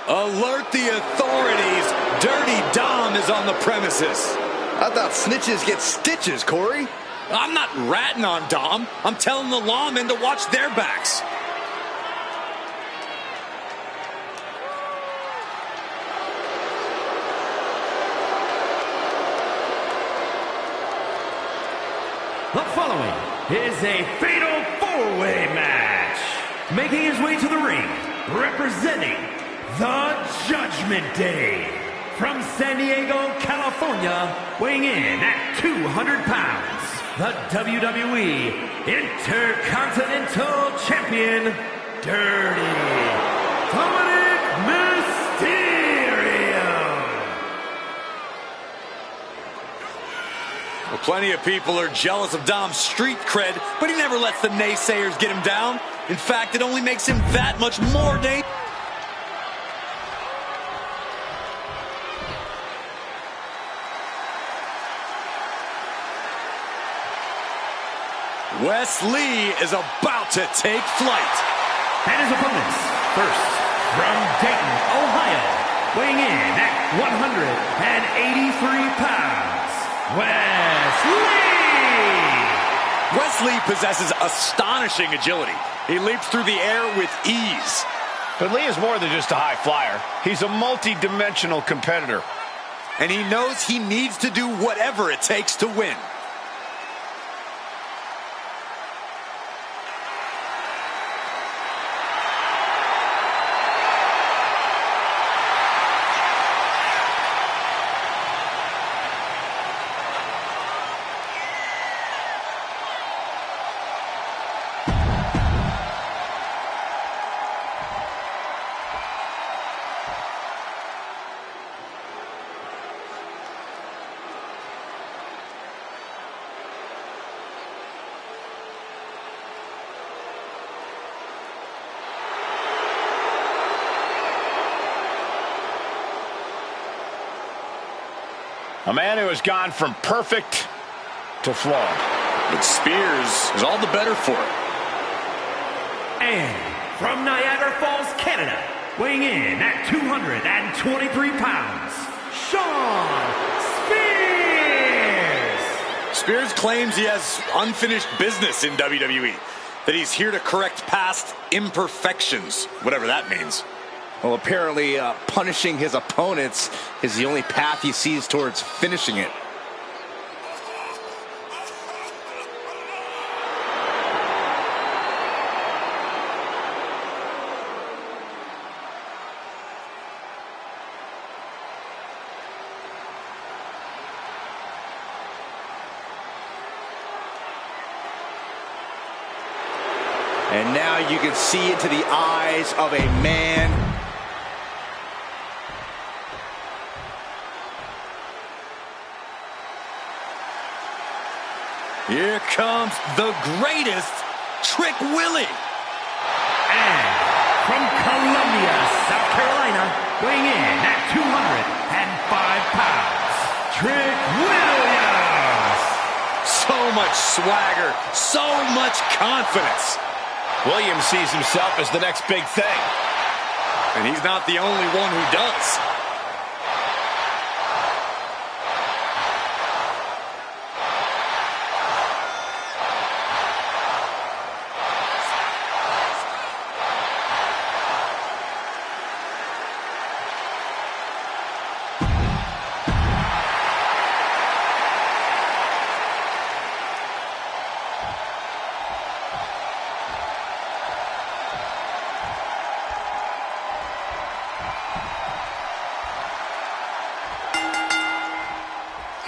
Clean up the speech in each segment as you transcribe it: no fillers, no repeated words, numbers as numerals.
Alert the authorities. Dirty Dom is on the premises. I thought snitches get stitches, Corey. I'm not ratting on Dom. I'm telling the lawmen to watch their backs. The following is a fatal four-way match. Making his way to the ring, representing the Judgment Day. From San Diego, California, weighing in at 200 pounds, the WWE Intercontinental Champion, Dirty Dominic Mysterio. Well, plenty of people are jealous of Dom's street cred, but he never lets the naysayers get him down. In fact, it only makes him that much more dangerous. Wes Lee is about to take flight. And his opponents, first, from Dayton, Ohio, weighing in at 183 pounds, Wes Lee. Wes Lee possesses astonishing agility. He leaps through the air with ease. But Lee is more than just a high flyer. He's a multi-dimensional competitor. And he knows he needs to do whatever it takes to win. A man who has gone from perfect to flawed. But Spears is all the better for it. And from Niagara Falls, Canada, weighing in at 223 pounds, Shawn Spears. Spears claims he has unfinished business in WWE, that he's here to correct past imperfections, whatever that means. Well, apparently punishing his opponents is the only path he sees towards finishing it. And now you can see into the eyes of a man Here comes the greatest, Trick Willie. And from Columbia, South Carolina, weighing in at 205 pounds, Trick Williams. So much swagger, so much confidence. Williams sees himself as the next big thing. And he's not the only one who does.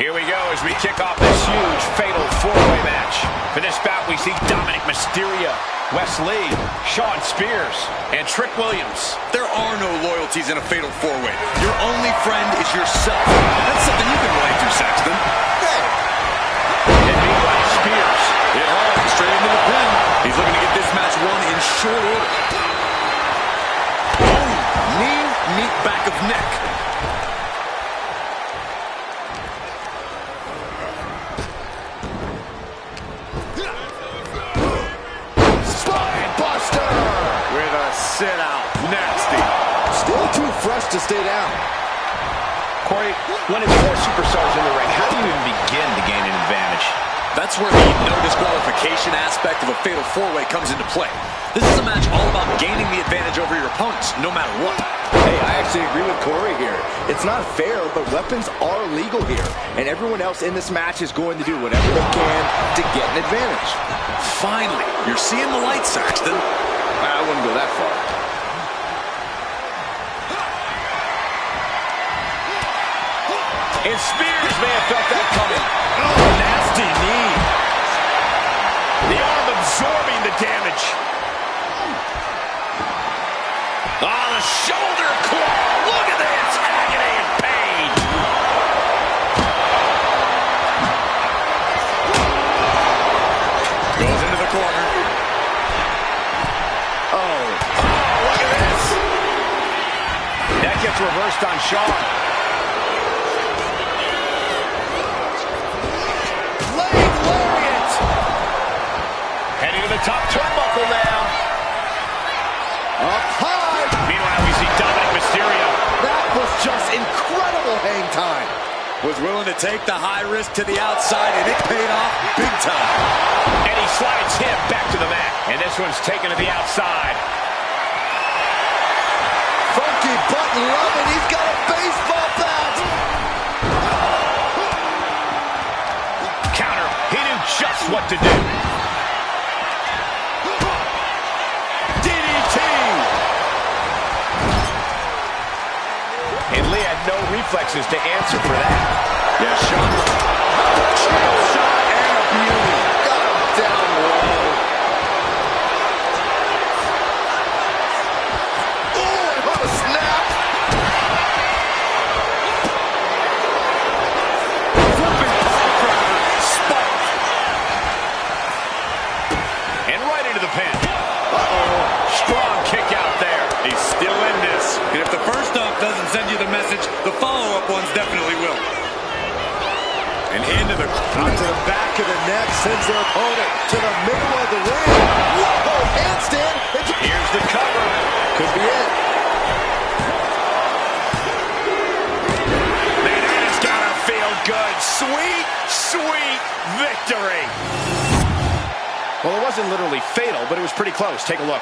Here we go as we kick off this huge fatal four-way match. For this bout, we see Dominic Mysterio, Wes Lee, Shawn Spears, and Trick Williams. There are no loyalties in a fatal four-way. Your only friend is yourself. That's something you can relate to, Saxton. Hey. And meanwhile, Spears. Hit hard, straight into the pin. He's looking to get this match won in short order. Boom! Knee, meet back of neck. Sit out. Nasty. Still too fresh to stay down. Corey, when it's four superstars in the ring, how do you even begin to gain an advantage? That's where the no disqualification aspect of a fatal four-way comes into play. This is a match all about gaining the advantage over your opponents, no matter what. Hey, I actually agree with Corey here. It's not fair, but weapons are legal here. And everyone else in this match is going to do whatever they can to get an advantage. Finally, you're seeing the light, Saxton. I wouldn't go that far. And Spears may have felt that coming. Oh, nasty knee. The arm absorbing the damage. Oh, the shoulder claw. Look at this. Agony and pain. Goes into the corner. Oh, look at this. That gets reversed on Shawn. Heading to the top turnbuckle now. Up high. Meanwhile, we see Dominic Mysterio. That was just incredible hang time. Was willing to take the high risk to the outside, and it paid off big time. And he slides him back to the mat. And this one's taken to the outside. Funky button love it. He's got a baseball bat. Counter. He knew just what to do. DDT. And Lee had no reflexes to answer for that. Yeah, Shawn. Chair shot and a beauty. Got him down low. Ooh, what a snap. Flipping pile spiked. And right into the pin. Strong kick out there. He's still in this. And if the first off doesn't send you the message, the follow-up ones definitely will. And into the... Out to the back of the neck, sends their opponent to the middle of the ring. Whoa, handstand. Here's the cover. Could be it. Man, that has gotta feel good. Sweet, sweet victory. Well, it wasn't literally fatal, but it was pretty close. Take a look.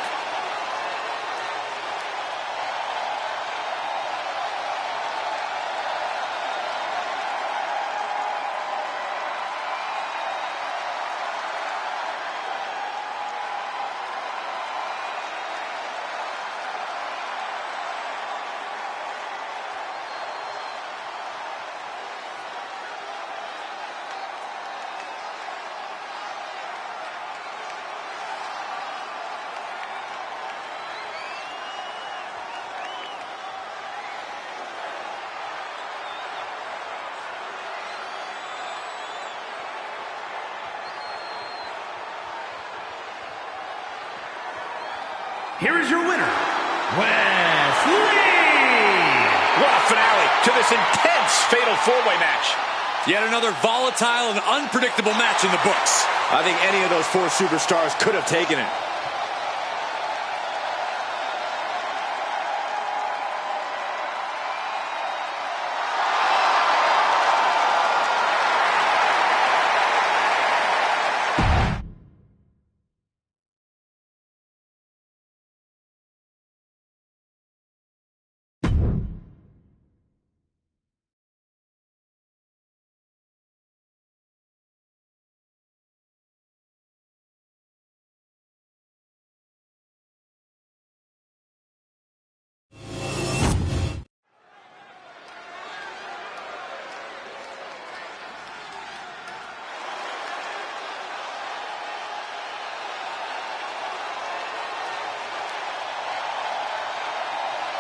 Here is your winner, Wesley! What a finale to this intense fatal four-way match. Yet another volatile and unpredictable match in the books. I think any of those four superstars could have taken it.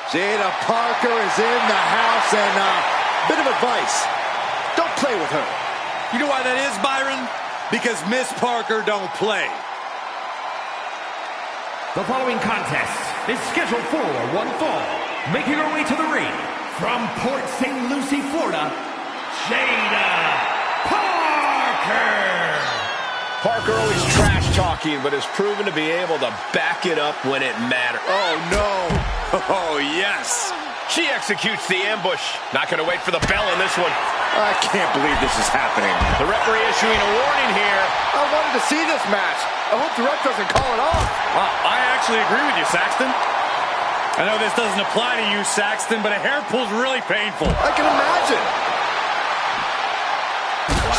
Jada Parker is in the house, and bit of advice. Don't play with her. You know why that is, Byron? Because Miss Parker don't play. The following contest is scheduled for one fall. Making her way to the ring from Port St. Lucie, Florida, Jada Parker. Parker always trash talking, but has proven to be able to back it up when it matters. Oh, no. Oh, yes. She executes the ambush. Not going to wait for the bell in this one. I can't believe this is happening. The referee issuing a warning here. I wanted to see this match. I hope the ref doesn't call it off. I actually agree with you, Saxton. I know this doesn't apply to you, Saxton, but a hair pull's really painful. I can imagine.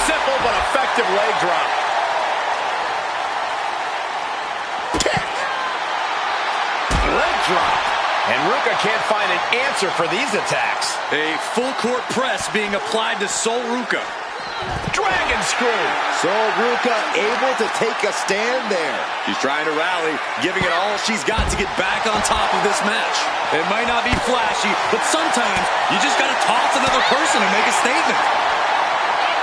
Simple but effective leg drop. Kick. Leg drop. And Ruka can't find an answer for these attacks. A full court press being applied to Sol Ruka. Dragon screw. Sol Ruka able to take a stand there. She's trying to rally, giving it all she's got to get back on top of this match. It might not be flashy, but sometimes you just got to toss another person and make a statement.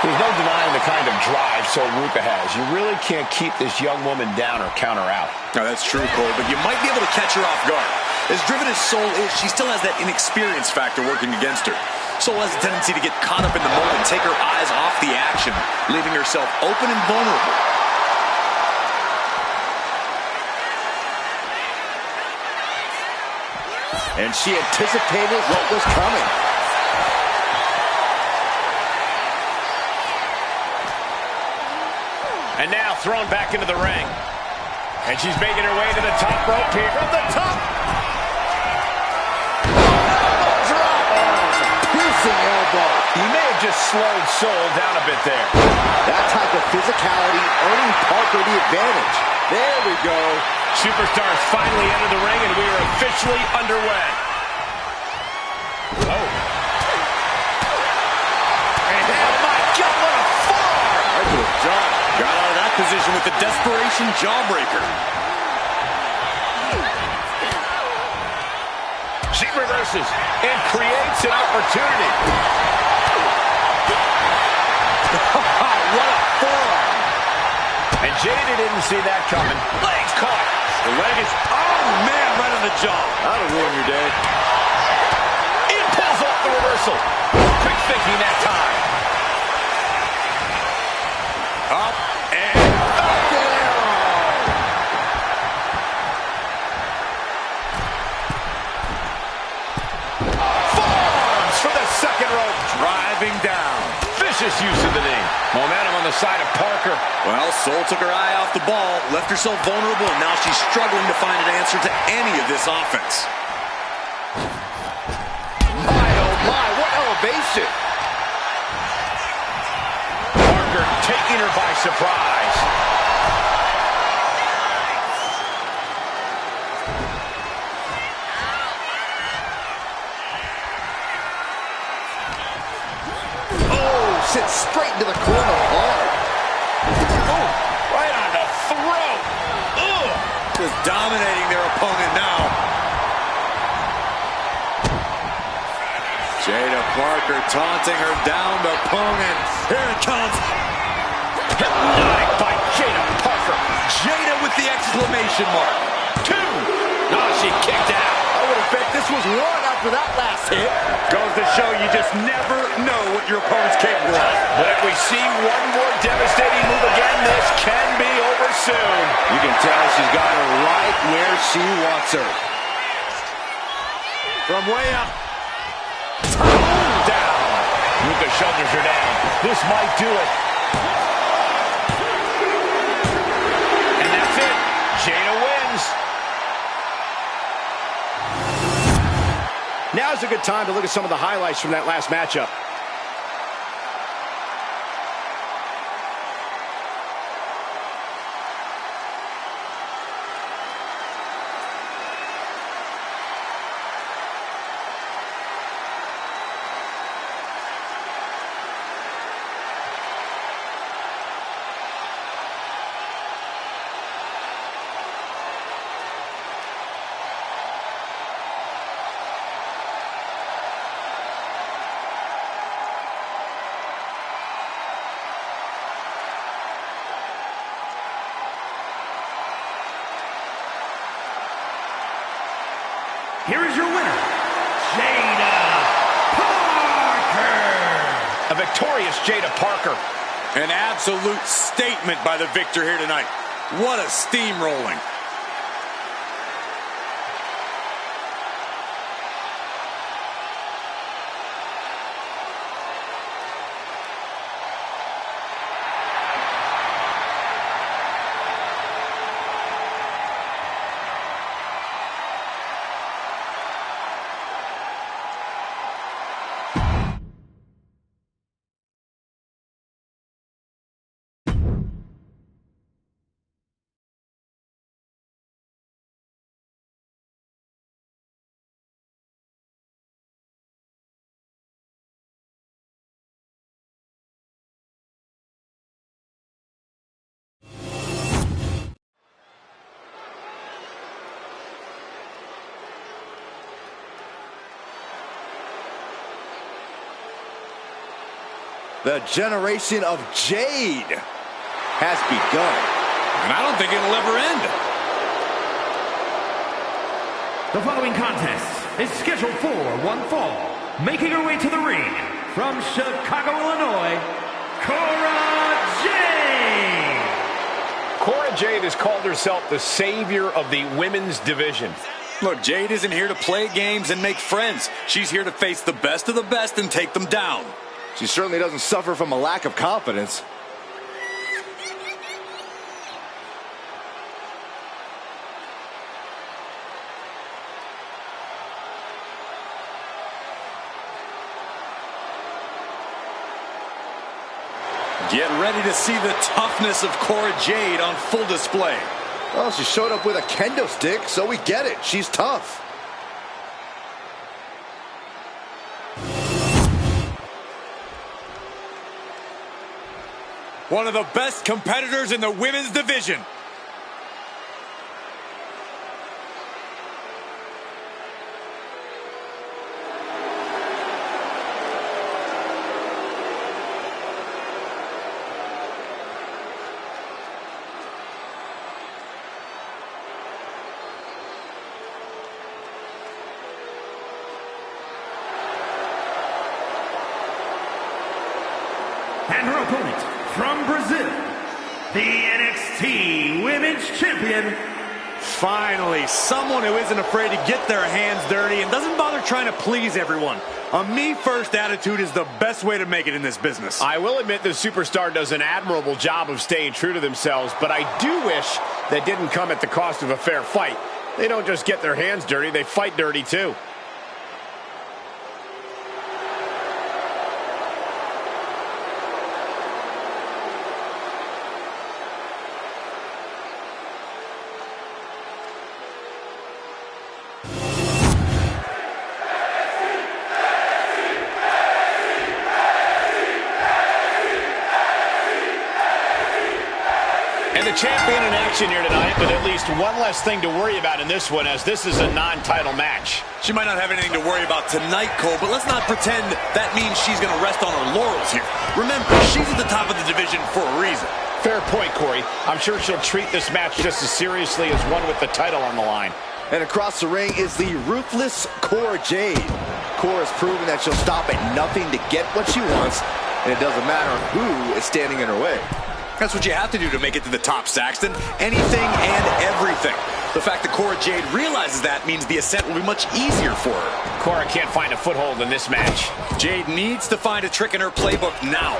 There's no denying the kind of drive Sol Ruka has. You really can't keep this young woman down or count her out. No, that's true, Cole, but you might be able to catch her off guard. As driven as Sol is, she still has that inexperience factor working against her. Sol has a tendency to get caught up in the moment and take her eyes off the action, leaving herself open and vulnerable. And she anticipated what was coming. And now thrown back into the ring. And she's making her way to the top rope here. From the top. Elbow. He may have just slowed Sol down a bit there. That type of physicality earning Parker the advantage. There we go. Superstars finally enter the ring, and we are officially underway. Oh. And oh my God, what a forearm! Good job. Got out of that position with the desperation jawbreaker. She reverses and creates an opportunity. What a forearm. And Jada didn't see that coming. Legs caught. The leg is, oh man, right on the jaw. That'll ruin your day. It pulls off the reversal. Quick thinking that time. Up and back there. Forearms for the second rope. Driving down. Vicious use of the knee. Momentum on the side of Parker. Well, Sol took her eye off the ball, left herself vulnerable, and now she's struggling to find an answer to any of this offense. My, oh my, what elevation. Parker taking her by surprise. Sits straight into the corner hard. Oh, right on the throat. Ugh. Just dominating their opponent now. Jada Parker taunting her downed opponent. Here it comes. Hypnotic by Jada Parker. Jada with the exclamation mark. 2. Oh, she kicked out. I would have bet this was 1 after that last hit. Goes to show you just never know what your opponent's capable of. But if we see one more devastating move again, this can be over soon. You can tell she's got her right where she wants her. From way up. Down. Ruka shoulders her down. This might do it. And that's it. Jada wins. Now's a good time to look at some of the highlights from that last matchup. Here is your winner, Jada Parker. A victorious Jada Parker. An absolute statement by the victor here tonight. What a steamrolling. The generation of Jade has begun. And I don't think it'll ever end. The following contest is scheduled for one fall. Making her way to the ring from Chicago, Illinois, Cora Jade. Cora Jade has called herself the savior of the women's division. Look, Jade isn't here to play games and make friends. She's here to face the best of the best and take them down. She certainly doesn't suffer from a lack of confidence. Get ready to see the toughness of Cora Jade on full display. Well, she showed up with a kendo stick, so we get it. She's tough. One of the best competitors in the women's division. And her opponent from Brazil, the NXT Women's Champion. Finally, someone who isn't afraid to get their hands dirty and doesn't bother trying to please everyone. A me-first attitude is the best way to make it in this business. I will admit the superstar does an admirable job of staying true to themselves, but I do wish that didn't come at the cost of a fair fight. They don't just get their hands dirty, they fight dirty too. And the champion in action here tonight with at least one less thing to worry about in this one, as this is a non-title match. She might not have anything to worry about tonight, Cole, but let's not pretend that means she's going to rest on her laurels here. Remember, she's at the top of the division for a reason. Fair point, Corey. I'm sure she'll treat this match just as seriously as one with the title on the line. And across the ring is the ruthless Cora Jade. Cora's proven that she'll stop at nothing to get what she wants, and it doesn't matter who is standing in her way. That's what you have to do to make it to the top, Saxton. Anything and everything. The fact that Cora Jade realizes that means the ascent will be much easier for her. Cora can't find a foothold in this match. Jade needs to find a trick in her playbook now.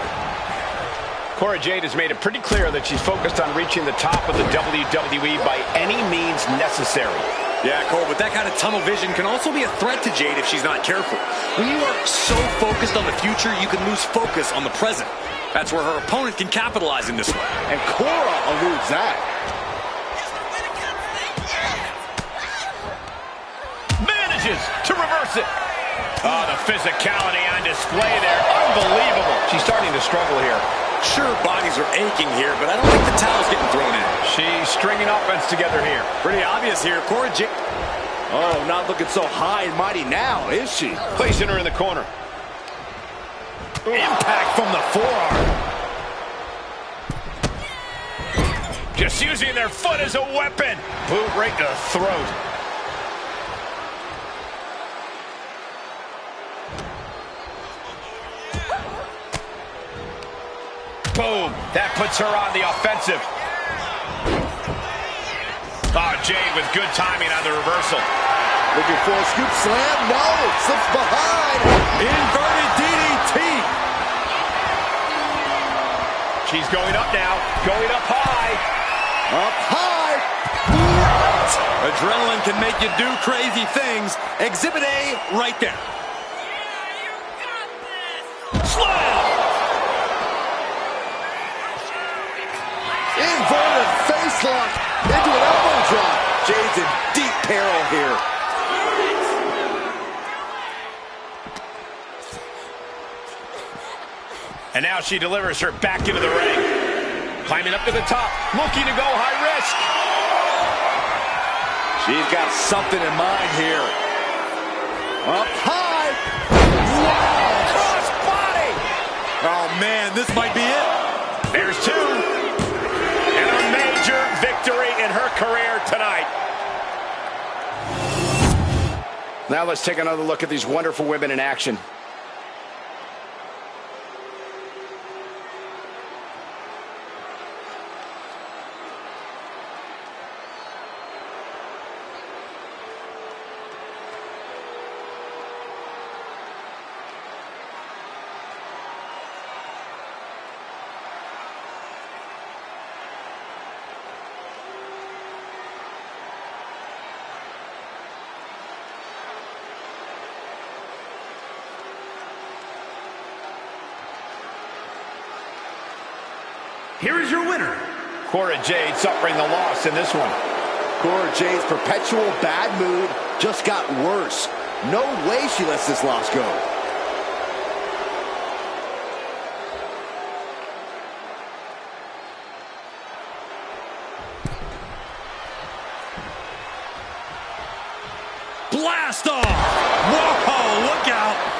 Cora Jade has made it pretty clear that she's focused on reaching the top of the WWE by any means necessary. Yeah, Cole, but that kind of tunnel vision can also be a threat to Jade if she's not careful. When you are so focused on the future, you can lose focus on the present. That's where her opponent can capitalize in this one. And Cora eludes that. Manages to reverse it. Oh, the physicality on display there. Unbelievable. She's starting to struggle here. Sure, bodies are aching here, but I don't think the towel's getting thrown in. She's stringing offense together here. Pretty obvious here. Cora Jade. Oh, not looking so high and mighty now, is she? Placing her in the corner. Impact from the forearm. Just using their foot as a weapon. Boot right to the throat. Boom. That puts her on the offensive. Oh, Jade with good timing on the reversal. Looking for a scoop slam. No, slips behind. Inverted DDT. She's going up now. Going up high. Up high. What? Adrenaline can make you do crazy things. Exhibit A right there. Slam. Inverted face lock into an elbow drop. Jade's in deep peril here. And now she delivers her back into the ring. Climbing up to the top, looking to go high risk. She's got something in mind here. Up high. Wow! Cross body! Oh, man, this might be it. There's two. And a major victory in her career tonight. Now let's take another look at these wonderful women in action. Here is your winner. Cora Jade suffering the loss in this one. Cora Jade's perpetual bad mood just got worse. No way she lets this loss go. Blast off! Whoa, look out!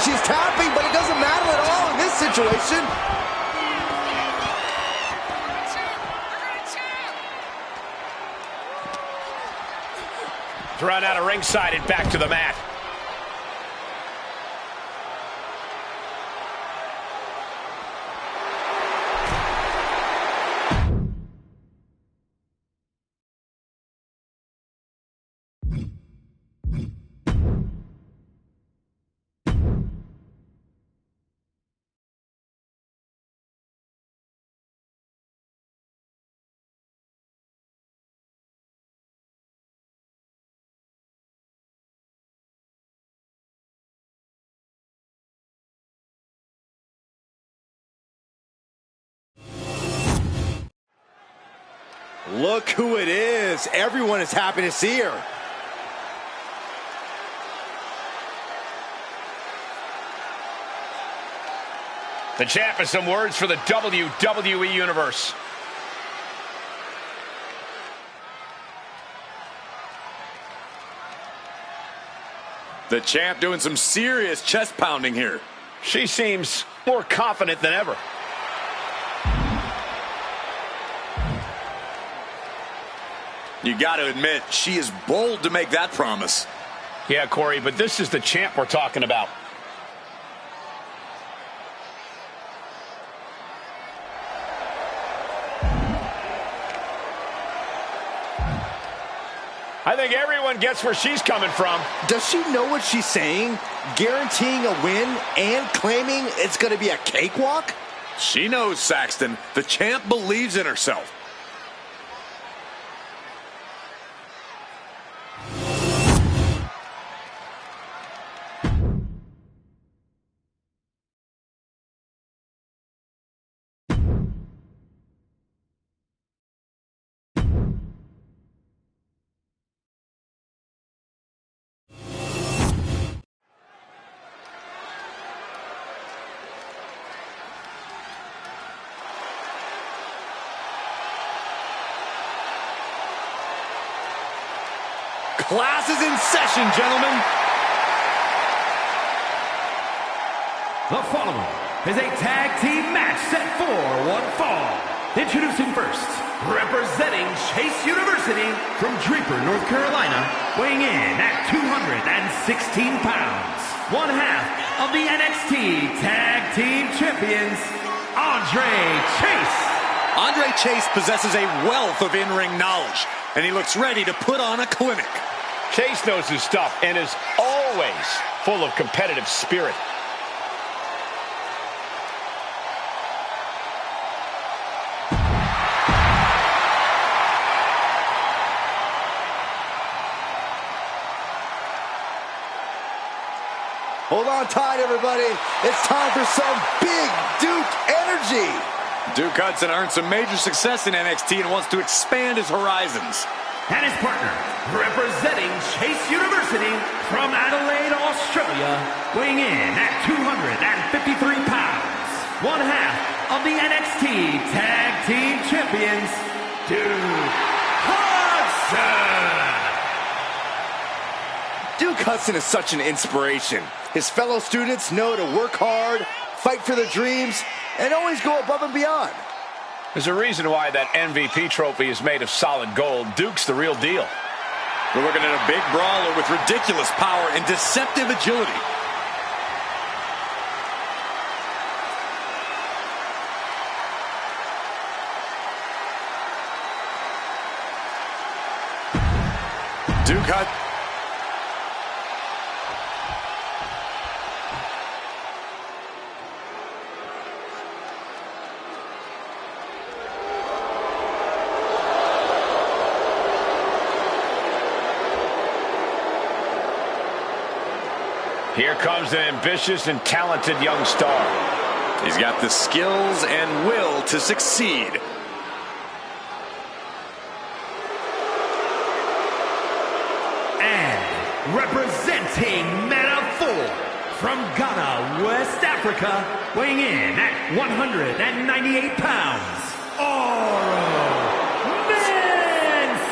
She's tapping, but it doesn't matter at all in this situation. Thrown out of ringside and back to the mat. Look who it is. Everyone is happy to see her. The champ has some words for the WWE Universe. The champ doing some serious chest pounding here. She seems more confident than ever. You got to admit, she is bold to make that promise. Yeah, Corey, but this is the champ we're talking about. I think everyone gets where she's coming from. Does she know what she's saying? Guaranteeing a win and claiming it's going to be a cakewalk? She knows, Saxton. The champ believes in herself. Class is in session, gentlemen. The following is a tag team match set for one fall. Introducing first, representing Chase University from Draper, North Carolina, weighing in at 216 pounds. One half of the NXT Tag Team Champions, Andre Chase. Andre Chase possesses a wealth of in-ring knowledge, and he looks ready to put on a clinic. Chase knows his stuff and is always full of competitive spirit. Hold on tight, everybody. It's time for some big Duke energy. Duke Hudson earned some major success in NXT and wants to expand his horizons. And his partner, representing Chase University from Adelaide, Australia, weighing in at 253 pounds. One half of the NXT Tag Team Champions, Duke Hudson. Duke Hudson is such an inspiration. His fellow students know to work hard, fight for their dreams, and always go above and beyond. There's a reason why that MVP trophy is made of solid gold. Duke's the real deal. We're looking at a big brawler with ridiculous power and deceptive agility. Duke Hudson. Here comes an ambitious and talented young star. He's got the skills and will to succeed. And representing Meta-4 from Ghana, West Africa, weighing in at 198 pounds, Oro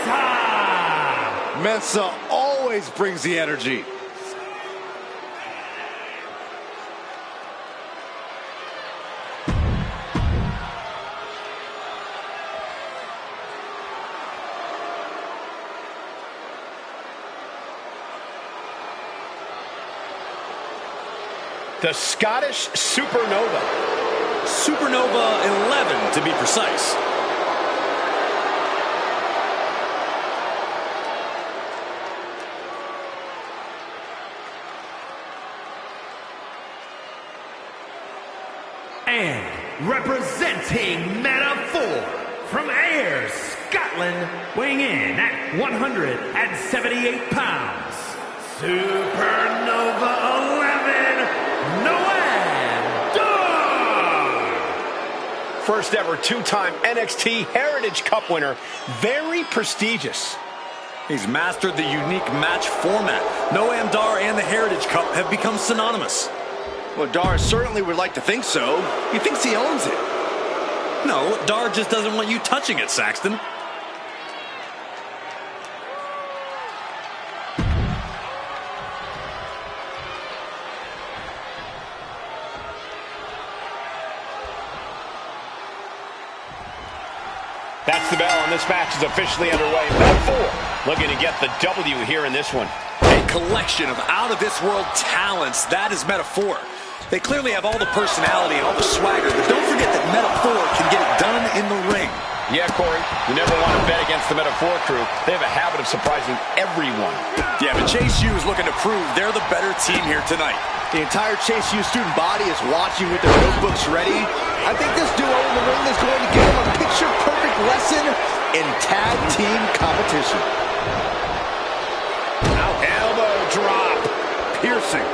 Mensah! Mensah always brings the energy. The Scottish Supernova. Supernova 11 to be precise. And representing Meta-4 from Ayr, Scotland, weighing in at 178 pounds, Supernova 11, Noam Dar! First ever two-time NXT Heritage Cup winner. Very prestigious. He's mastered the unique match format. Noam Dar and the Heritage Cup have become synonymous. Well, Dar certainly would like to think so. He thinks he owns it. No, Dar just doesn't want you touching it, Saxton. That's the bell, and this match is officially underway. Meta-4 looking to get the W here in this one. A collection of out-of-this-world talents. That is Meta-4. They clearly have all the personality and all the swagger, but don't forget that Meta-4 can get it done in the ring. Yeah, Corey, you never want to bet against the Meta-4 crew. They have a habit of surprising everyone. Yeah, but Chase U is looking to prove they're the better team here tonight. The entire Chase U student body is watching with their notebooks ready. I think this duo in the ring is going to give them a picture-perfect lesson in tag team competition. Elbow drop. Piercing.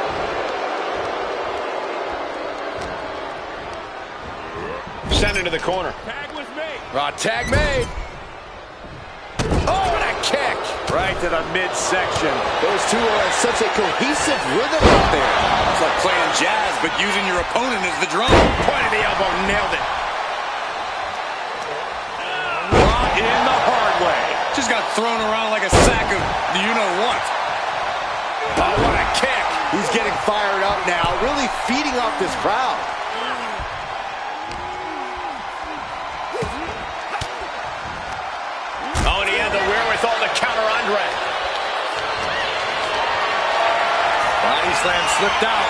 Send it to the corner. Tag was made. Tag made. Oh, and a kick. Right to the midsection. Those two are in such a cohesive rhythm out there. It's like playing jazz, but using your opponent as the drum. Point of the elbow, nailed it. Brought in the hard way. Just got thrown around like a sack of you-know-what. Oh, what a kick. He's getting fired up now, really feeding off this crowd. Oh, and he had the wherewithal to counter Andre. Body slam slipped out.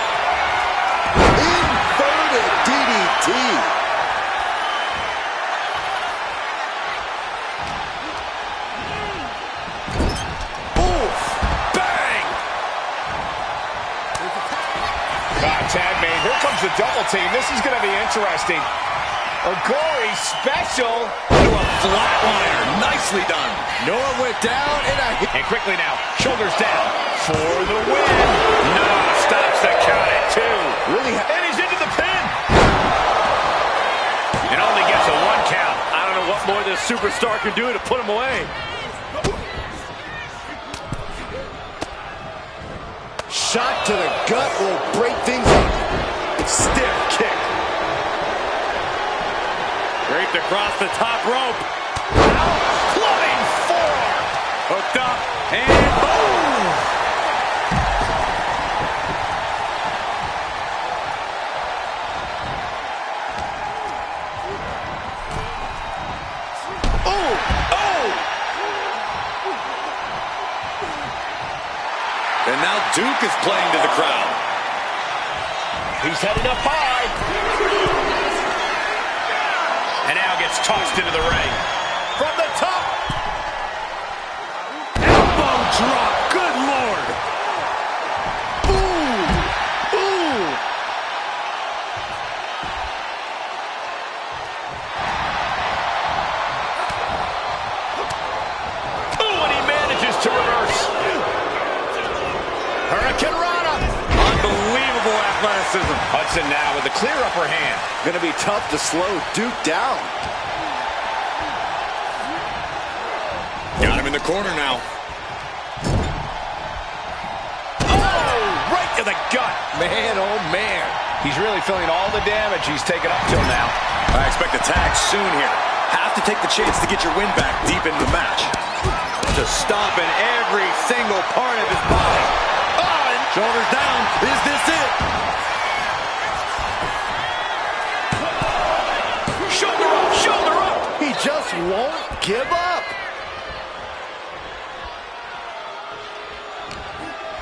Inverted DDT. Oof. Bang! Tag made. Here comes the double team. This is going to be interesting. Ogori special. To a flatliner. Nicely done. Noah went down and a hit. And quickly now, shoulders down for the win. Noah stops the count at 2. Really And he's into the pin. And only gets a 1 count. I don't know what more this superstar can do to put him away. Shot to the gut will break things up. Stiff kick. Draped across the top rope. Flying forearm. picked up, and boom! Oh! Oh! And now Duke is playing to the crowd. He's headed up high. And now gets tossed into the ring. From the top. Elbow drop. Good Lord. Ooh! Ooh! Ooh, and he manages to reverse. Hurricane Rana. Unbelievable athleticism. Hudson now with the clear upper hand. Gonna be tough to slow Duke down. Got him in the corner now. Oh, right to the gut. Man, oh man. He's really feeling all the damage he's taken up till now. I expect a tag soon here. Have to take the chance to get your win back deep into the match. Just stomping every single part of his body. Oh, and shoulders down. Is this it? Shoulder up, shoulder up. He just won't give up.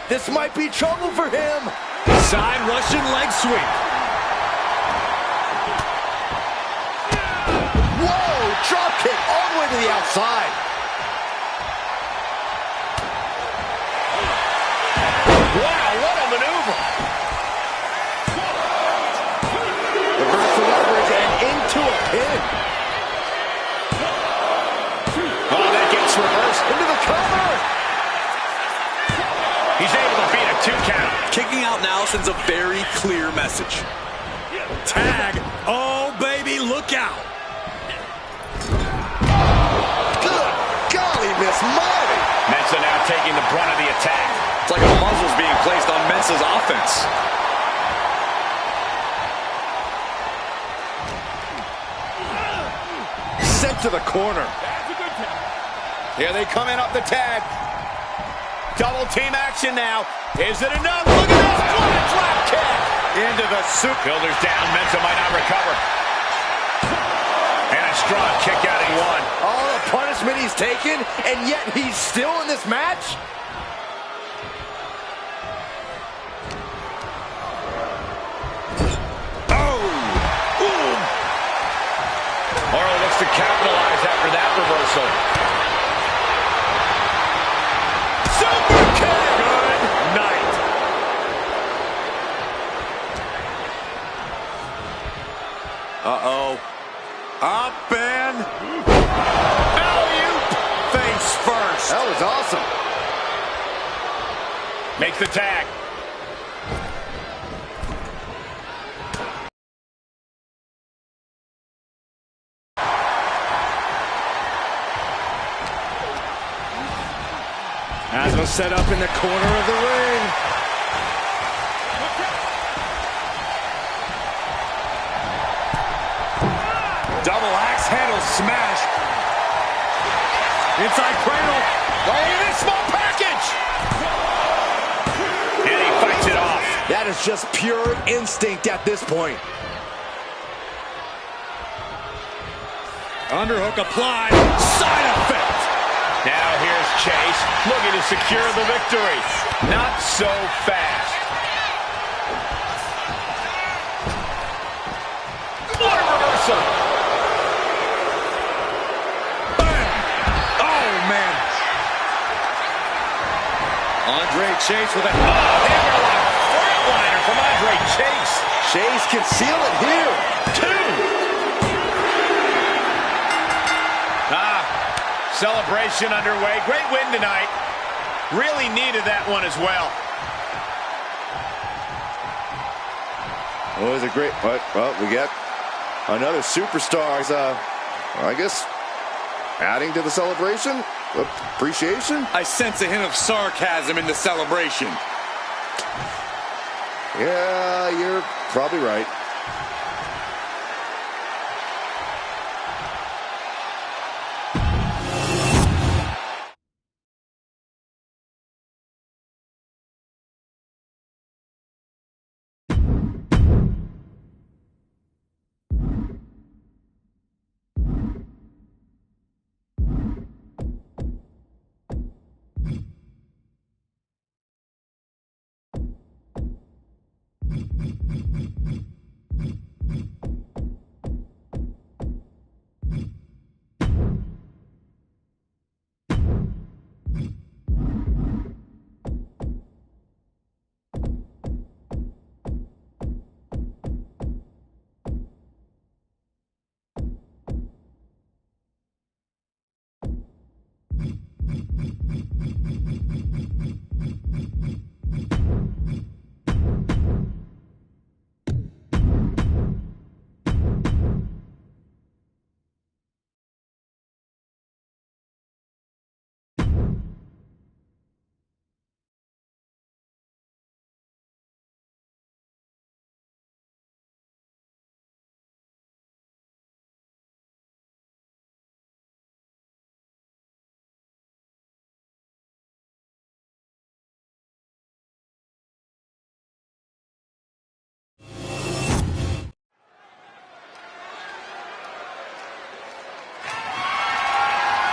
This might be trouble for him. Side Russian leg sweep. Whoa, drop kick all the way to the outside. Wow, what a maneuver. Reversal leverage and into a pin. Oh, that gets reversed. Into the cover. He's able to beat a 2 count. Kicking out now sends a very clear message. Tag. Oh, baby, look out. Good golly, Miss Molly. Mensa now taking the brunt of the attack. It's like a muzzle's being placed on Mensa's offense. Sent to the corner. Here they come in off the tag. Double team action now. Is it enough? Look at this. What a drop kick. Into the soup. Builders down. Mensa might not recover. And a strong kick out in one. All the punishment he's taken, and yet he's still in this match? Oro looks to capitalize after that reversal. Super kick! Good night. Uh-oh. Up and... alley-oop! Face first. That was awesome. Makes the tag. Asma set up in the corner of the ring. Double axe handle smash. Inside cradle. Oh, look at this small package. And he fights it off. That is just pure instinct at this point. Underhook applied. Side effect. Now here's Chase, looking to secure the victory. Not so fast. What a reversal. Bam. Oh, man. Andre Chase with a... hammerlock flatliner from Andre Chase. Chase can seal it here. 2. Celebration underway. Great win tonight. Really needed that one as well. Well, it was a great... Well, we got another superstar. I guess adding to the celebration. Appreciation. I sense a hint of sarcasm in the celebration. Yeah, you're probably right.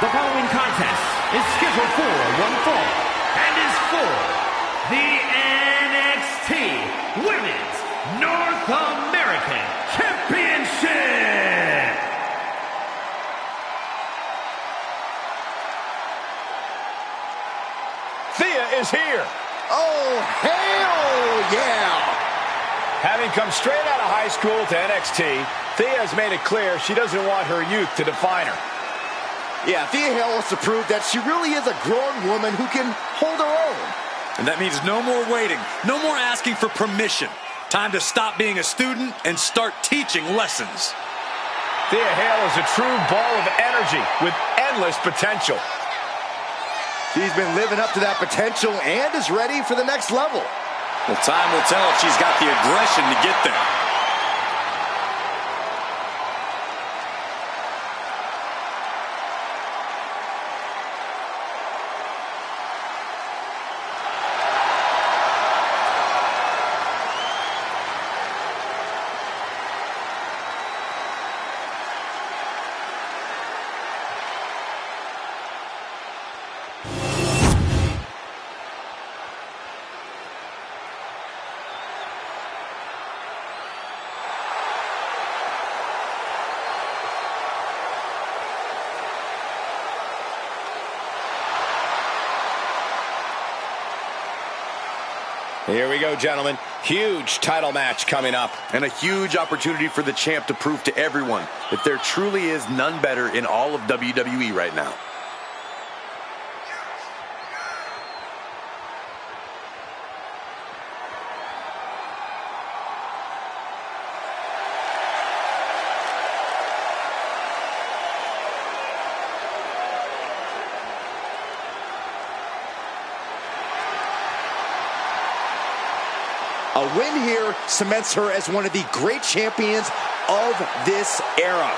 The following contest is scheduled for one fall and is for the NXT Women's North American Championship. Thea is here. Oh, hell yeah! Having come straight out of high school to NXT, Thea has made it clear she doesn't want her youth to define her. Yeah, Thea Hale wants to prove that she really is a grown woman who can hold her own. And that means no more waiting, no more asking for permission. Time to stop being a student and start teaching lessons. Thea Hale is a true ball of energy with endless potential. She's been living up to that potential and is ready for the next level. Well, time will tell if she's got the aggression to get there. Here we go, gentlemen. Huge title match coming up. And a huge opportunity for the champ to prove to everyone that there truly is none better in all of WWE right now. A win here cements her as one of the great champions of this era.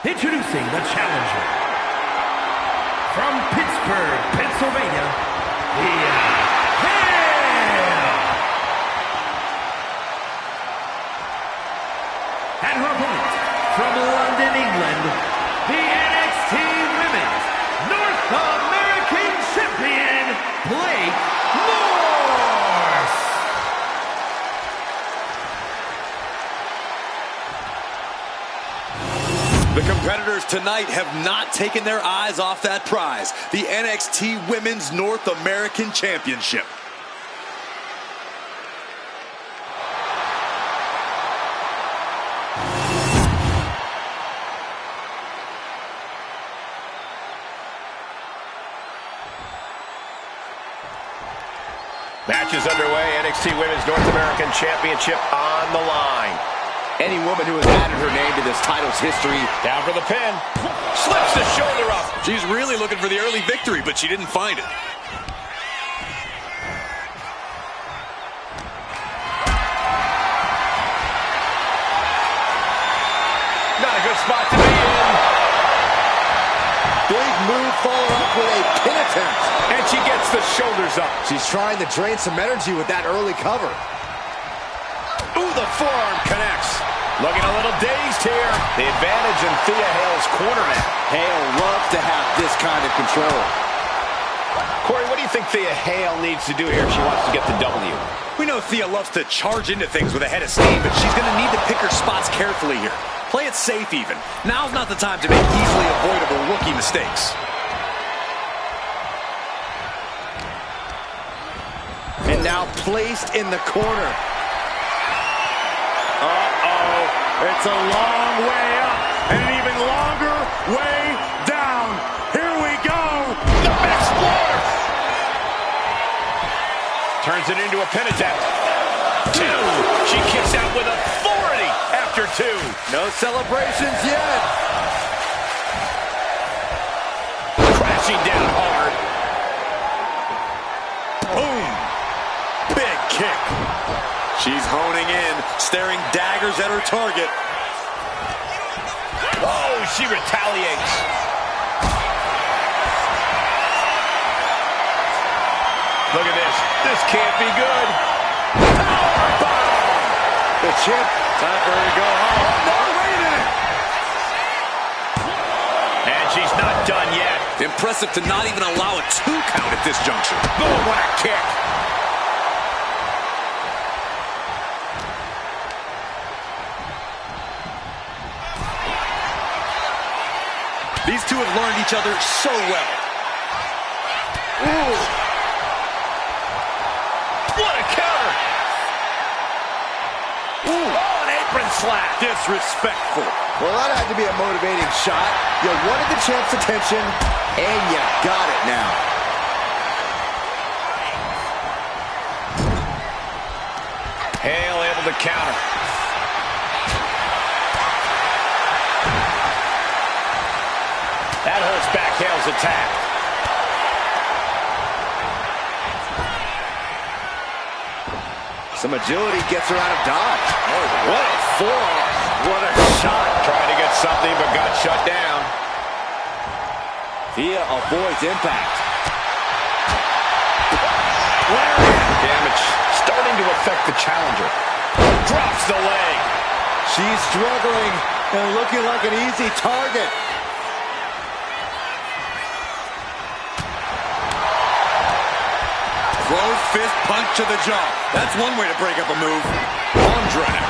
Introducing the challenger from Pittsburgh, Pennsylvania, Thea Hale. And her opponent from London, England, the NXT Women's North American Champion, Blake Morse. The competitors tonight have not taken their eyes off that prize, the NXT Women's North American Championship. Match is underway. NXT Women's North American Championship on the line. Any woman who has added her name to this title's history. Down for the pin. Slips the shoulder up. She's really looking for the early victory, but she didn't find it. a good spot to be in. Big move followed up with a pin attempt. And she gets the shoulders up. She's trying to drain some energy with that early cover. Ooh, the forearm connects. Looking a little dazed here. The advantage in Thea Hale's corner now. Hale loves to have this kind of control. Corey, what do you think Thea Hale needs to do here if she wants to get the W? We know Thea loves to charge into things with a head of steam, but she's going to need to pick her spots carefully here. Play it safe even. Now's not the time to make easily avoidable rookie mistakes. And now placed in the corner. Uh-oh. It's a long way up and an even longer way down. Here we go. The Explorer! Turns it into a pin attempt. 2. She kicks out with authority after 2. No celebrations yet. Crashing down hard. Boom! Big kick. She's honing in, staring daggers at her target. Oh, she retaliates. Look at this. This can't be good. Powerbomb! The champ. Time for her to go home. Oh, no, wait a minute. And she's not done yet. Impressive to not even allow a 2 count at this juncture. Boom, what a kick. These two have learned each other so well. Ooh. What a counter. Ooh. Oh, an apron slap. Disrespectful. Well, that had to be a motivating shot. You wanted the champ's attention, and you got it now. Hale able to counter. That holds back Hale's attack. Some agility gets her out of dodge. Oh, what a forearm. What a shot. Trying to get something, but got shut down. Thea avoids impact. Damage starting to affect the challenger. Drops the leg. She's struggling and looking like an easy target. Closed fist punch to the jaw. That's one way to break up a move. Arm drag.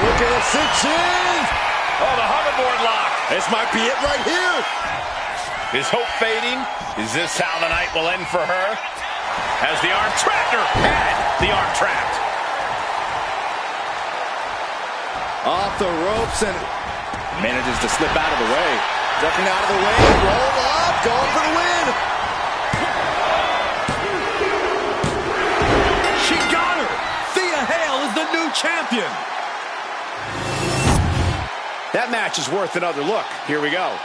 Look at the cinch. Oh, the hoverboard lock. This might be it right here. Is hope fading? Is this how the night will end for her? Has the arm trapped her? Had the arm trapped. Off the ropes and manages to slip out of the way. Ducking out of the way, roll up, going for the win. She got her. Thea Hale is the new champion. That match is worth another look. Here we go.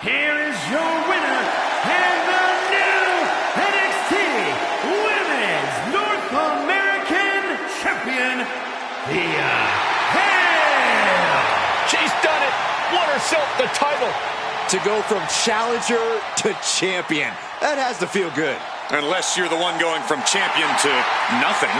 Here is your winner and the new NXT Women's North American Champion, Thea Hale. She's done it. Won herself the title. To go from challenger to champion. That has to feel good. Unless you're the one going from champion to nothing.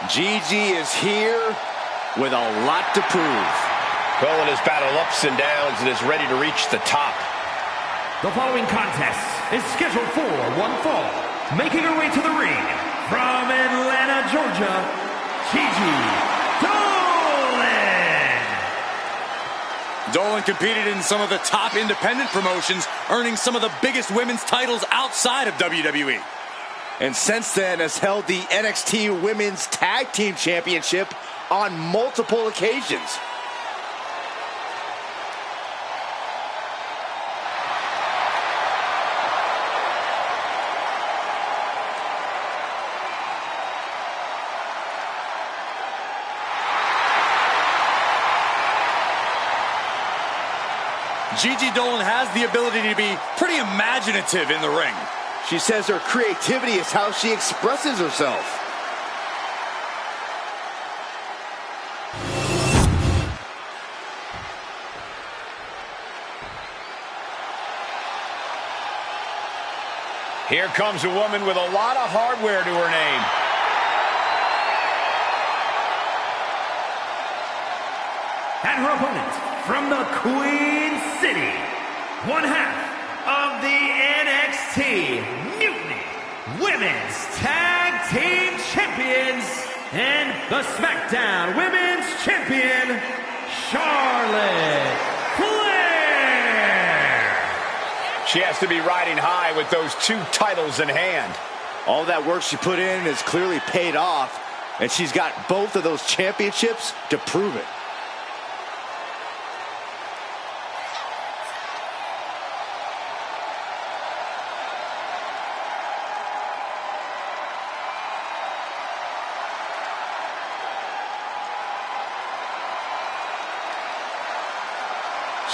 Gigi is here with a lot to prove. Dolan has battled ups and downs and is ready to reach the top. The following contest is scheduled for one fall. Making her way to the ring from Atlanta, Georgia, Gigi Dolan. Dolan competed in some of the top independent promotions, earning some of the biggest women's titles outside of WWE. And since then has held the NXT Women's Tag Team Championship on multiple occasions. Gigi Dolan has the ability to be pretty imaginative in the ring. She says her creativity is how she expresses herself. Here comes a woman with a lot of hardware to her name. And her opponent from the Queen City, one half of the NXT Mutiny Women's Tag Team Champions and the SmackDown Women's Champion, Charlotte Flair. She has to be riding high with those two titles in hand. All that work she put in has clearly paid off, and she's got both of those championships to prove it.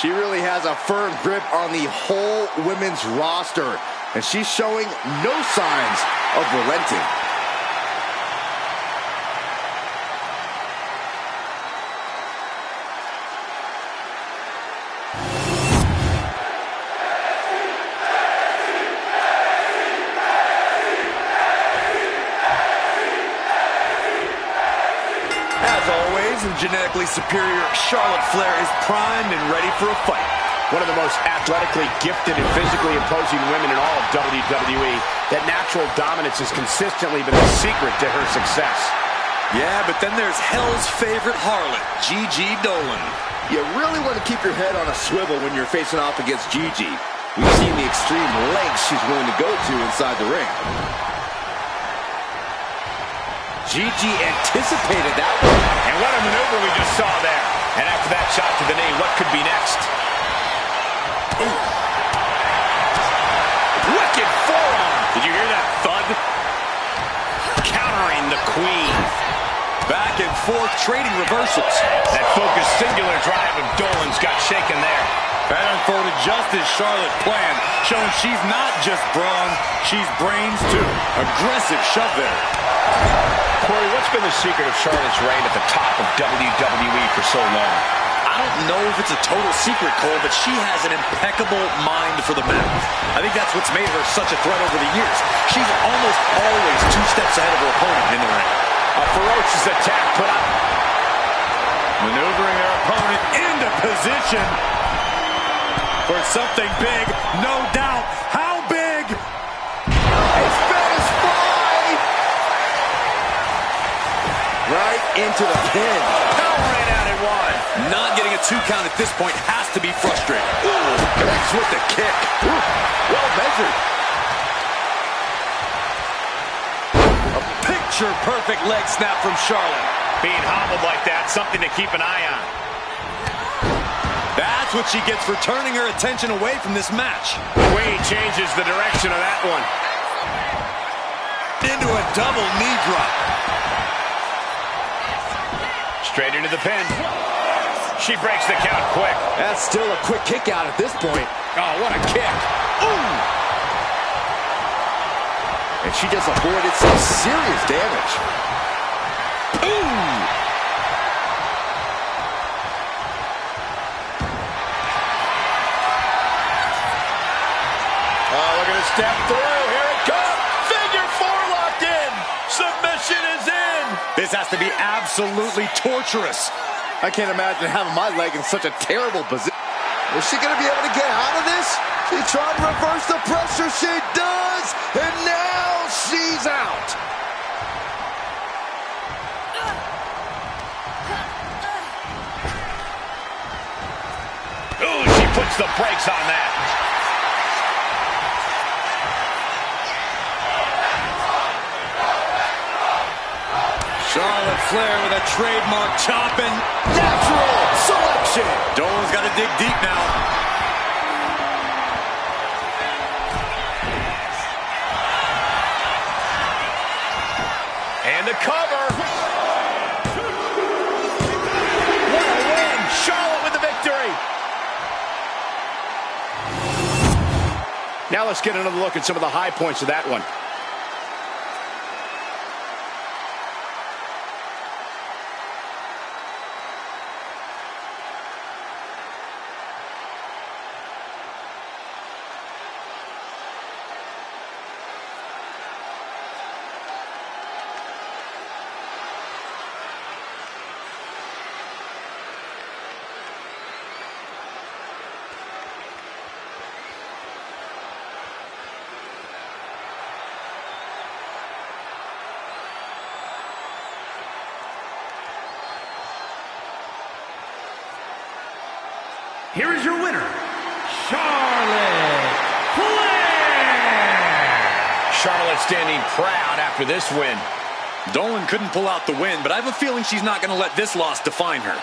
She really has a firm grip on the whole women's roster, and she's showing no signs of relenting. As always, and genetically superior, Charlotte Flair is primed and ready for a fight. One of the most athletically gifted and physically imposing women in all of WWE. That natural dominance has consistently been the secret to her success. Yeah, but then there's hell's favorite harlot, Gigi Dolan. You really want to keep your head on a swivel when you're facing off against Gigi. We've seen the extreme lengths she's willing to go to inside the ring. Gigi anticipated that one. And what a maneuver we just saw there. And after that shot to the knee, what could be next? Ooh. Wicked forearm. Did you hear that thud? Countering the Queen. Back and forth, trading reversals. That focused singular drive of Dolan's got shaken there. That unfolded just as Charlotte planned, showing she's not just brawn, she's brains too. Aggressive shove there. Corey, what's been the secret of Charlotte's reign at the top of WWE for so long? I don't know if it's a total secret, Cole, but she has an impeccable mind for the mat. I think that's what's made her such a threat over the years. She's almost always 2 steps ahead of her opponent in the ring. A ferocious attack put up. Maneuvering her opponent into position for something big, no doubt. How big? It's Spanish Fly! Right into the pin. Powering out at one. Not getting a 2 count at this point has to be frustrating. Ooh, connects with the kick. Ooh, well measured. A picture-perfect leg snap from Charlotte. Being hobbled like that, something to keep an eye on. That's what she gets for turning her attention away from this match. Queen changes the direction of that one. Into a double knee drop. Straight into the pin. She breaks the count quick. That's still a quick kick out at this point. Oh, what a kick. Ooh! And she just avoided some serious damage. Ooh! Oh, look at it step through. Here it comes. Figure 4 locked in. Submission is in. This This has to be absolutely torturous. I can't imagine having my leg in such a terrible position. Is she going to be able to get out of this? She's trying to reverse the pressure. She does. And now she's out. Ooh, she puts the brakes on that. Charlotte Flair with a trademark chop and Natural selection. Dolan's got to dig deep now. And the cover. What a win. Charlotte with the victory. Now let's get another look at some of the high points of that one. Here is your winner, Charlotte Flair! Charlotte standing proud after this win. Dolan couldn't pull out the win, but I have a feeling she's not going to let this loss define her.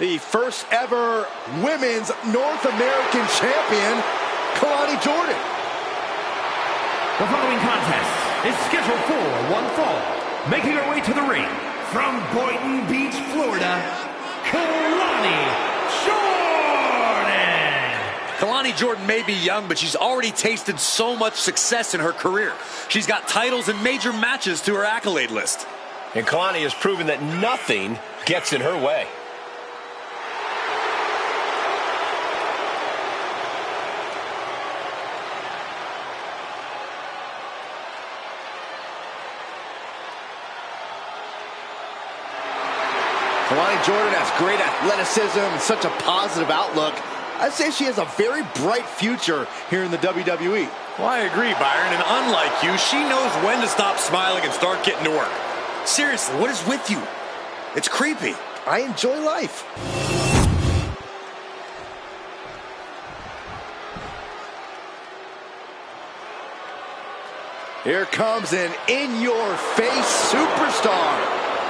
The first ever women's North American champion, Kalani Jordan. The following contest is scheduled for one fall. Making her way to the ring from Boynton Beach, Florida, Kalani Jordan. Kalani Jordan may be young, but she's already tasted so much success in her career. She's got titles and major matches to her accolade list. And Kalani has proven that nothing gets in her way. Kalani Jordan has great athleticism and such a positive outlook. I'd say she has a very bright future here in the WWE. Well, I agree, Byron, and unlike you, she knows when to stop smiling and start getting to work. Seriously, what is with you? It's creepy. I enjoy life. Here comes an in-your-face superstar,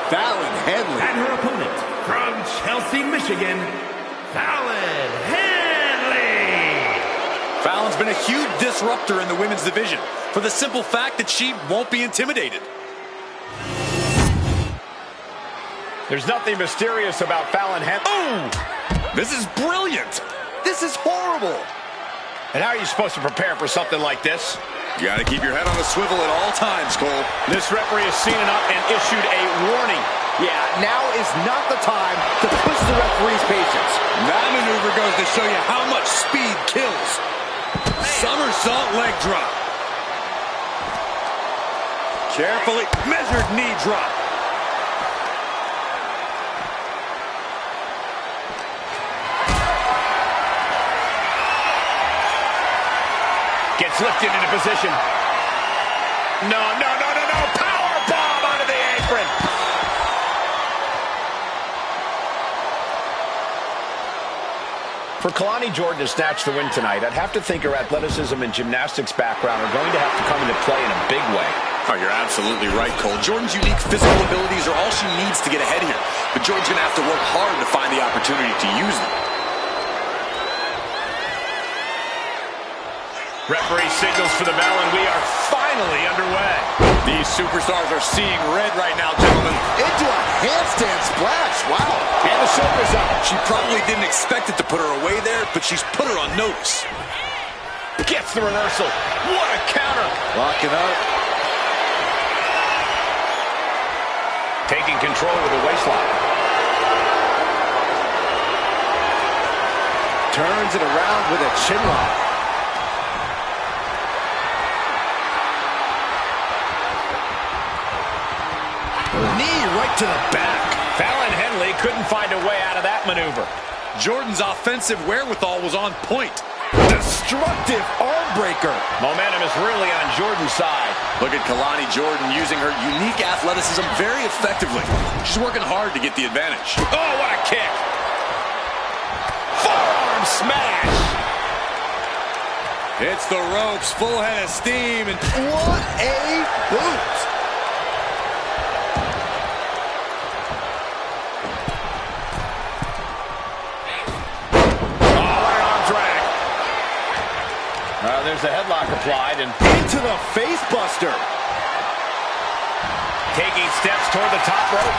Fallon Henley. And her opponent from Chelsea, Michigan, Fallon Henley. Fallon's been a huge disruptor in the women's division for the simple fact that she won't be intimidated. There's nothing mysterious about Fallon Henley. Oh! This is brilliant. This is horrible. And how are you supposed to prepare for something like this? You got to keep your head on a swivel at all times, Cole. This referee has seen enough and issued a warning. Yeah, now is not the time to push the referee's patience. That maneuver goes to show you how much speed kills. Somersault leg drop. Carefully measured knee drop. Gets lifted into position. No. Power bomb onto the apron. For Kalani Jordan to snatch the win tonight, I'd have to think her athleticism and gymnastics background are going to have to come into play in a big way. Oh, you're absolutely right, Cole. Jordan's unique physical abilities are all she needs to get ahead here. But Jordan's going to have to work hard to find the opportunity to use them. Referee signals for the bell, and we are finally underway. These superstars are seeing red right now, gentlemen. Into a handstand splash. Wow. And the shoulders up. She probably didn't expect it to put her away there, but she's put her on notice. Gets the reversal. What a counter. Locking up. Taking control with the waistlock. Turns it around with a chin lock. Knee right to the back. Fallon Henley couldn't find a way out of that maneuver. Jordan's offensive wherewithal was on point. Destructive arm breaker. Momentum is really on Jordan's side. Look at Kalani Jordan using her unique athleticism very effectively. She's working hard to get the advantage. Oh, what a kick. Forearm smash. Hits the ropes, full head of steam, and What a boot. There's a headlock applied and Into the face buster. taking steps toward the top rope.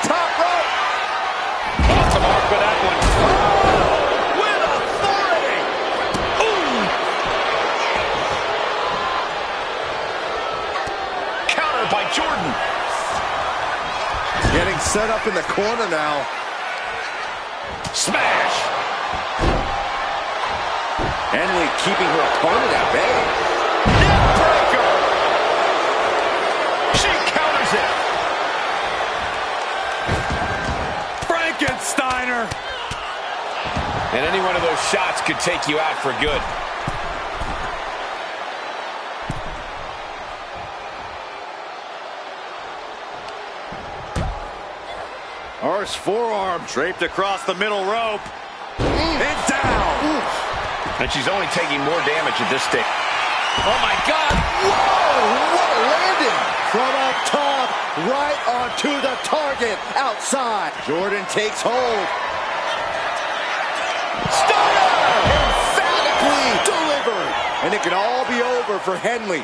Top rope. Off the mark with that one. With authority. Counter by Jordan. Getting set up in the corner now. Smash. Henley keeping her opponent at bay. Neckbreaker. She counters it. Frankensteiner. And any one of those shots could take you out for good. Arse forearm draped across the middle rope. And down. And she's only taking more damage at this stage. Oh, my God. Whoa, what a landing. From up top, right onto the target. Outside. Jordan takes hold. Stunner! Emphatically delivered. And it can all be over for Henley.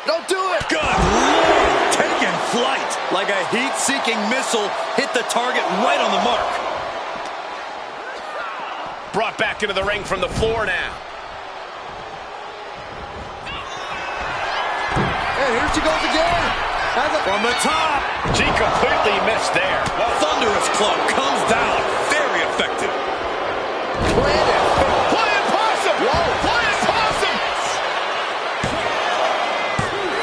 Don't do it. Good Lord. Taking flight. Like a heat-seeking missile, hit the target right on the mark. Brought back into the ring from the floor now. And here she goes again. From the top. She completely missed there. The thunderous club comes down. Very effective. Planted. Flying possum. Whoa. Flying possum.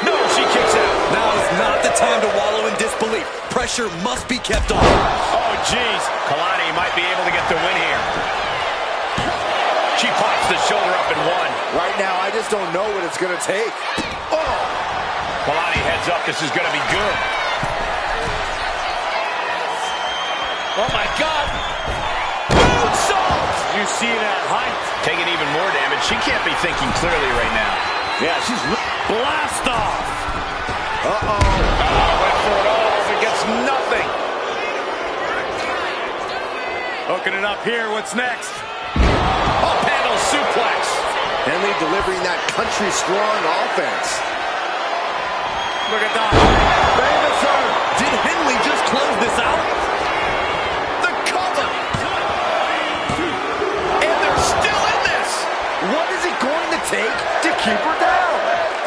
No, she kicks out. Now is not the time to wallow in disbelief. Pressure must be kept on. Oh, geez. Kalani might be able to get the win here. She pops the shoulder up and one. Right now, I just don't know what it's going to take. Oh! Kalani heads up. This is going to be good. Oh, my God. Moonsault! You see that height? Taking even more damage. She can't be thinking clearly right now. Yeah, she's blast off. Uh-oh. Went for it all. It gets nothing. Hooking it up here. What's next? Up handle suplex. Henley delivering that country-strong offense. Look at that. Famouser. Did Henley just close this out? The cover. And they're still in this. What is it going to take to keep her down?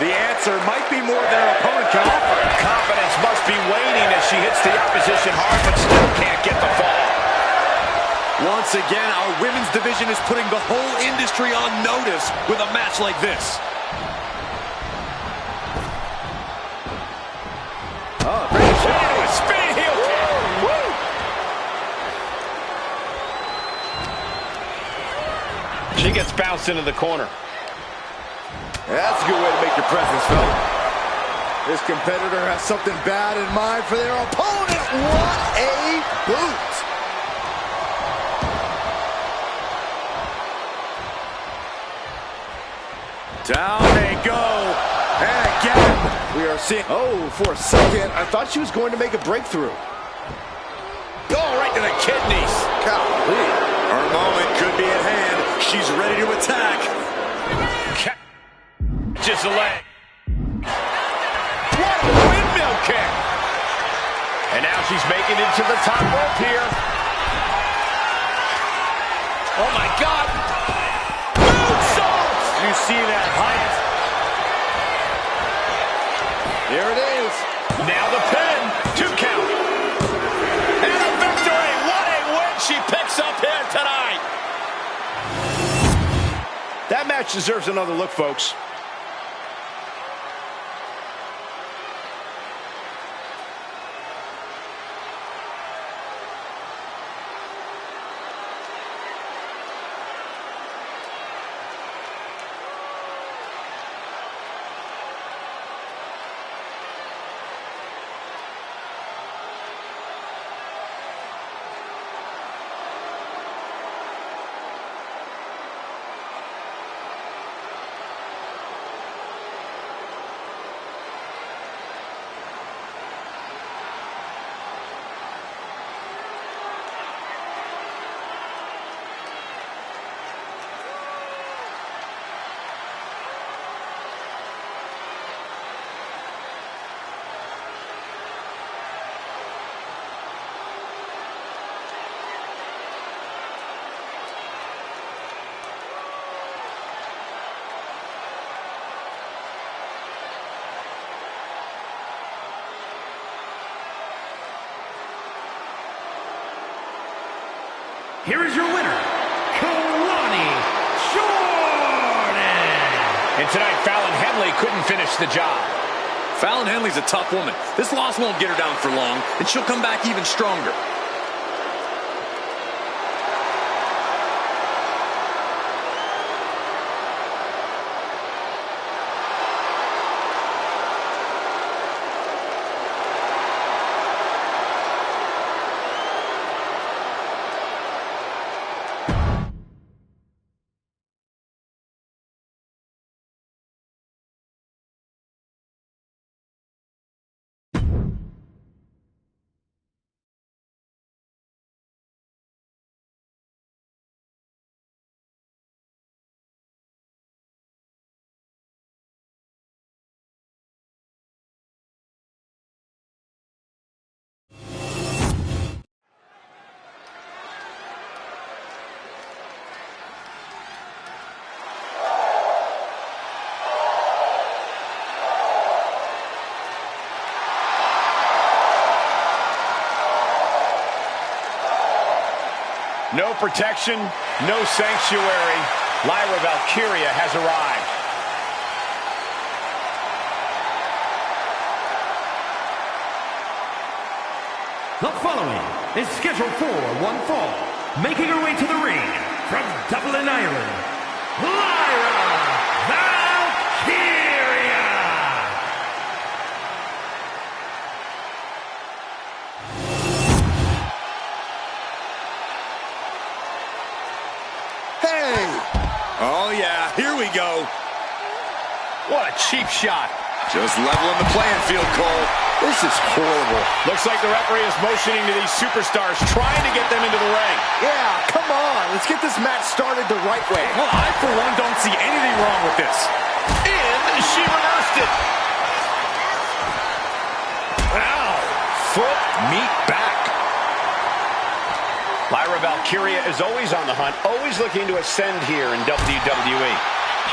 The answer might be more than her opponent can offer. Confidence must be waning as she hits the opposition hard, but still can't get the fall. Once again, our women's division is putting the whole industry on notice with a match like this. Oh, A spinning heel kick. She gets bounced into the corner. that's a good way to make your presence felt. This competitor has something bad in mind for their opponent. What a boot. Down they go. And again, we are seeing... Oh, for a second, I thought she was going to make a breakthrough. Oh, right to the kidneys. Golly. Her moment could be at hand. She's ready to attack. Just a leg. What a windmill kick. And now she's making it to the top rope here. Oh, my God. Moonsault. You see that height. Here it is. Now the pin. 2 count. And a victory. What a win she picks up here tonight. That match deserves another look, folks. Here is your winner, Kalani Jordan. And tonight, Fallon Henley couldn't finish the job. Fallon Henley's a tough woman. This loss won't get her down for long, and she'll come back even stronger. No protection, no sanctuary. Lyra Valkyria has arrived. The following is scheduled for one fall. Making her way to the ring from Dublin, Ireland, Lyra Valkyria. Hey! Oh, yeah, here we go. What a cheap shot. Just leveling the playing field, Cole. This is horrible. Looks like the referee is motioning to these superstars, trying to get them into the ring. Yeah, come on. Let's get this match started the right way. Well, I, for one, don't see anything wrong with this. And she reversed it. Ow. Foot, meat, back. Lyra Valkyria is always on the hunt, always looking to ascend here in WWE.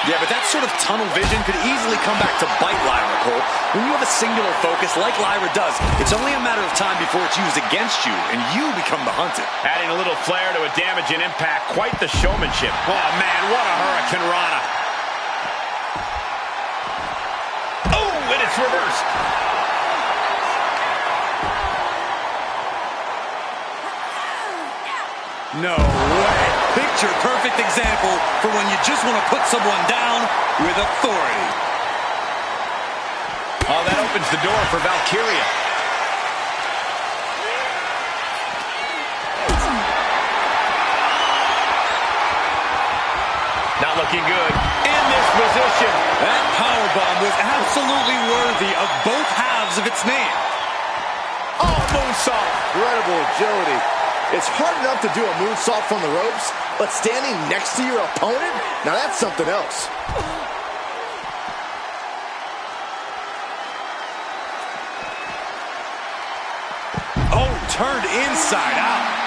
Yeah, but that sort of tunnel vision could easily come back to bite Lyra, Cole. When you have a singular focus like Lyra does, it's only a matter of time before it's used against you, and you become the hunted. Adding a little flair to a damage and impact, quite the showmanship. Oh, man, what a Hurricane Rana. Oh, and it's reversed. No way. Picture-perfect example for when you just want to put someone down with authority. Oh, that opens the door for Valkyria. Now not looking good. In this position. That powerbomb was absolutely worthy of both halves of its name. Oh, moonsault. Incredible agility. It's hard enough to do a moonsault from the ropes, but standing next to your opponent, now that's something else. Oh, turned inside out.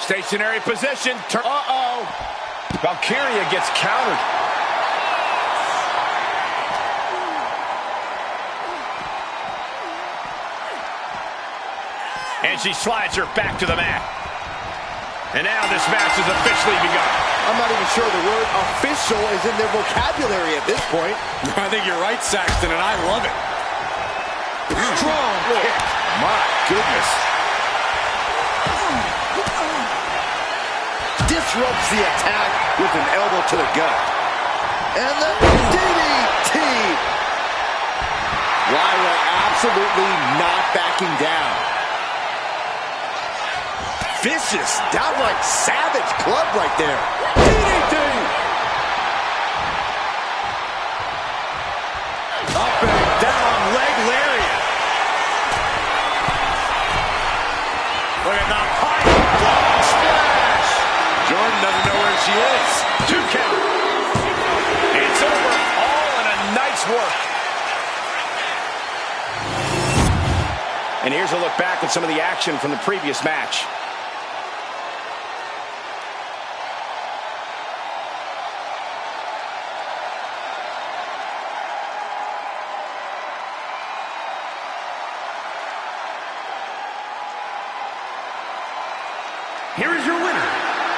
Stationary position. Uh-oh. Valkyria gets countered. And she slides her back to the mat. And now this match has officially begun. I'm not even sure the word official is in their vocabulary at this point. I think you're right, Saxton, and I love it. Strong kick. My goodness. Disrupts the attack with an elbow to the gut. And the DDT. Lyra absolutely not backing down. Vicious, downright savage club right there. DDT. Up and down, leg lariat. Look at the high block splash. Jordan doesn't know where she is. 2 count. It's over. All in a nice work. And here's a look back at some of the action from the previous match. Here is your winner,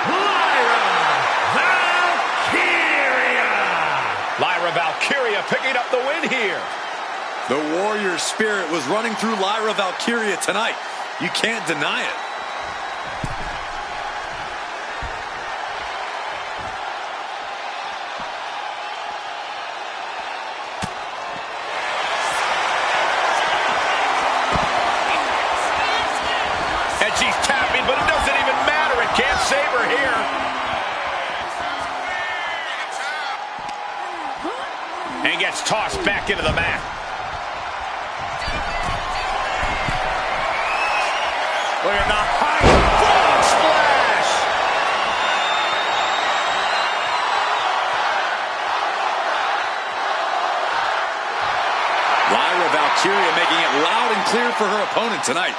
Lyra Valkyria! Lyra Valkyria picking up the win here. The warrior spirit was running through Lyra Valkyria tonight. You can't deny it. And she's tapping, but it doesn't even matter. It can't save her here. And gets tossed back into the mat. Look at the high frog splash. Lyra Valkyria making it loud and clear for her opponent tonight.